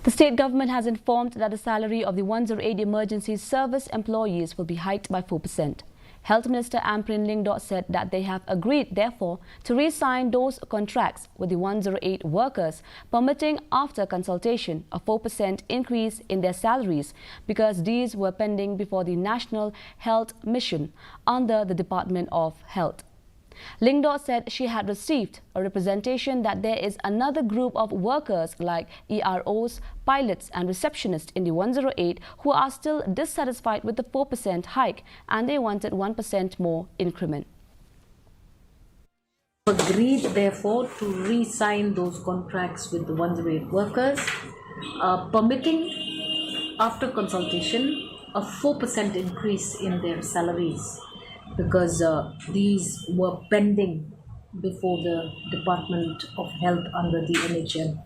The state government has informed that the salary of the 108 emergency service employees will be hiked by 4%. Health Minister Amprin Lyngdoh said that they have agreed, therefore, to re-sign those contracts with the 108 workers, permitting, after consultation, a 4% increase in their salaries because these were pending before the National Health Mission under the Department of Health. Lyngdoh said she had received a representation that there is another group of workers like EROs, pilots and receptionists in the 108 who are still dissatisfied with the 4% hike and they wanted 1% more increment. Agreed, therefore, to re-sign those contracts with the 108 workers, permitting, after consultation, a 4% increase in their salaries, because these were pending before the Department of Health under the NHM.